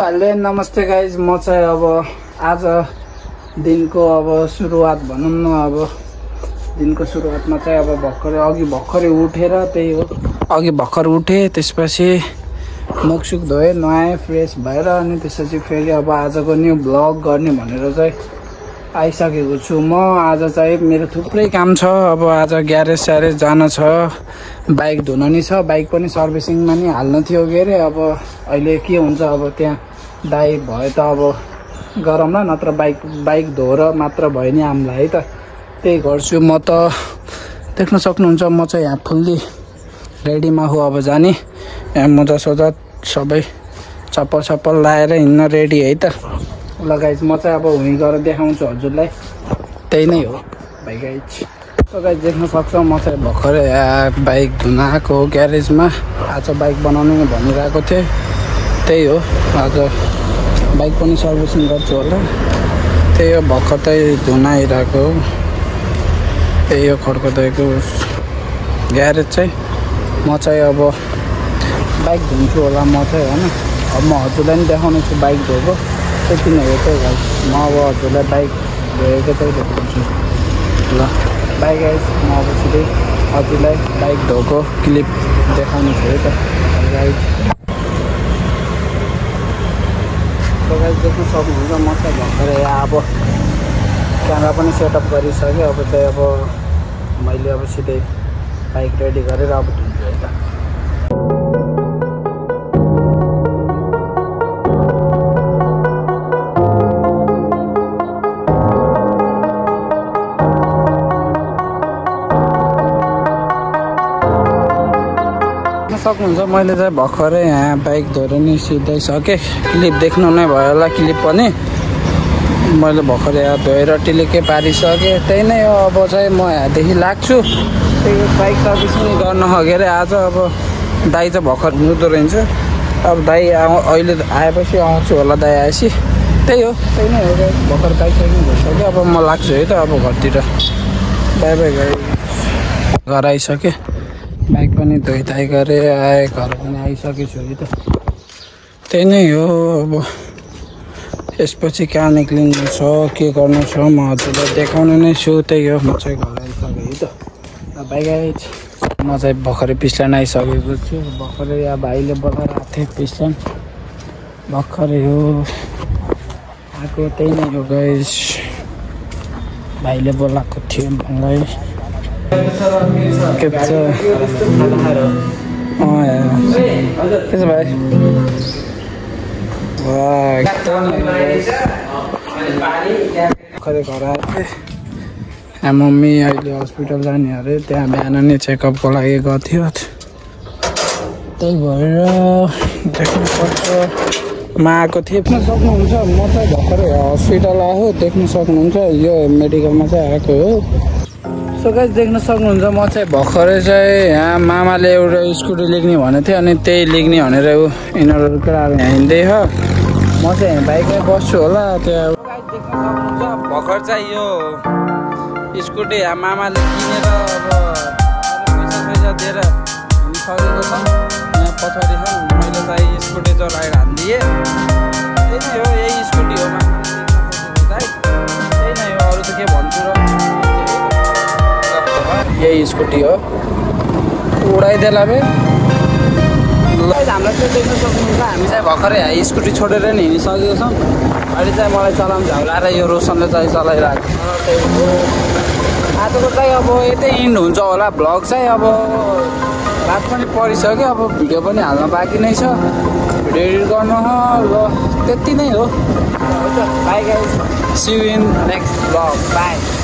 Hello नमस्ते guys, म चाहिँ अब आज दिनको सुरुवात भनौँ न। दिनको सुरुवातमा चाहिँ भर्खरै उठेर त्यही हो, भर्खर उठे, त्यसपछि मुखसुख धोएँ, नुहाएँ, फ्रेस भएर अनि त्यसपछि फेरि आजको न्यू ब्लग गर्ने भनेर चाहिँ आइसकेको छु। म आज चाहिँ मेरो थुप्रै काम छ। आज ग्यारेज स्यारेज जान छ, बाइक धुन नि छ, बाइक पनि सर्भिसिङमा नि हाल्नु थियो के अरे। अहिले के हुन्छ, त्यहाँ दाइ भए त गरौँला, नत्र बाइक धोएर मात्र भयो नि हामीलाई है त। त्यही गर्छु म त। देख्न सक्नुहुन्छ म चाहिँ यहाँ फुल्ली रेडीमा हो जाने। यहाँ मोजा सोजा सबै चप्पल लाएर हिँड्न रेडी है त। ल गाइज, म चाहिँ हुँ गएर देखाउँछु हजुरलाई। त्यही नै हो भाइ गाइज। सो गाइज देख्न सक्छ म चाहिँ भर्खरै बाइक धुन आएको हो ग्यारेजमा। आज बाइक बनाउनु भनिरहेको थिएँ, त्यही हो। आज बाइक पनि सर्भिसिङ गर्छु होला, त्यही हो। भर्खर चाहिँ धुन आइरहेको हो, त्यही हो खड्कादेखिको ग्यारेज चाहिँ। म चाहिँ बाइक धुन्छु होला म चाहिँ, होइन। म हजुरलाई पनि देखाउने छु बाइक धोएको, त्यति नै हो त्यही गाइज। म हजुरलाई बाइक धोएको चाहिँ देखाउँछु ल। बाइ गाइज, म सिधै हजुरलाई बाइक धोएको क्लिप देखाउने छु है त गाइज। तो गाइज देख्न सक्नुहुन्छ म चाहिँ भर्खरै क्यामेरा पनि सेटअप गरिसकेँ। चाहिँ मैले सिधै बाइक रेडी गरेर धुन्छु है त। सक्नुहुन्छ मैले चाहिँ भर्खरै यहाँ बाइक धोएर नि सिधै सकेँ। क्लिप देख्नु नै भयो होला, क्लिप पनि मैले भर्खरै यहाँ धोएर टिलिकै पारिसकेँ। त्यही नै हो। चाहिँ म यहाँदेखि लाग्छु, त्यही बाइक सर्भिस पनि गर्न हगेर आज दाइ चाहिँ भर्खर हुँदो रहेछ। दाइ अहिले आएपछि आउँछु होला, दाइ आएपछि। त्यही हो, त्यही नै हो। भर्खर बाइक सर्भिस भइसक्यो, म लाग्छु है त घरतिर। बाई बाई गाई। घर आइसकेँ, बाइक पनि धोइधाइ गरेँ, आएँ, घर पनि आइसकेछु है त। त्यही नै हो। यसपछि कहाँ निक्लिनु छ, के गर्नु छ म हजुरलाई देखाउने नै छु। त्यही हो, म चाहिँ घर आइसकेँ है त। बाइ गाइज, म चाहिँ भर्खरै पिस्ल्यान्ड आइसकेको छु। भर्खरै यहाँ भाइले बोलाएर आएको थिएँ पिस्ल्यान्ड, भर्खरै हो आएको। त्यही नै हो गाइज, भाइले बोलाएको थियो मलाई। के छ भाइ? भर्खरै घर आएको थिएँ। यहाँ मम्मी अहिले हस्पिटल जाने अरे, त्यहाँ बिहान नै चेकअपको लागि गएको थियो। त्यही भएर देख्न सक्छ म आएको थिएँ। देख्न सक्नुहुन्छ म चाहिँ भर्खरै हस्पिटल आएको, देख्न सक्नुहुन्छ यो मेडिकलमा चाहिँ आएको हो। सो गाइज देख्न सक्नुहुन्छ म चाहिँ भर्खरै चाहिँ यहाँ मामाले एउटा स्कुटी लिग्ने भनेको थियो, अनि त्यही लिग्ने भनेर यिनीहरू केटाहरू यहाँ हिँड्दै हो। म चाहिँ यहाँ बाइकमै बस्छु होला त्यहाँ। देख्न सक्नुहुन्छ भर्खर चाहिँ यो स्कुटी मामाले किनेर पैसा दिएर हिँडिसकेको छ। यहाँ पछाडि छ, मैले चाहिँ स्कुटी चलाएर हानिदिएँ। त्यही नै हो, यही स्कुटी हो मामाले। त्यही नै हो, अरू त के भन्छु र। यही स्कुटी हो, उडाइदेला बे। हामीलाई चाहिँ देख्न सक्नुहुन्छ हामी चाहिँ भर्खरै स्कुटी छोडेर नि हिँडिसकेको छौँ। अहिले चाहिँ मलाई चलाउनु झ्याउलाएर यो रोशनले चाहिँ चलाइरहेको छ। त्यही हो, आजको चाहिँ यतै इन्ड हुन्छ होला भ्लग चाहिँ। रात पनि परिसक्यो, भिडियो पनि हाल्न बाँकी नै छ, भिडियो एडिट गर्नु हो। ल त्यति नै हो। Bye guys, see you in next vlog, by.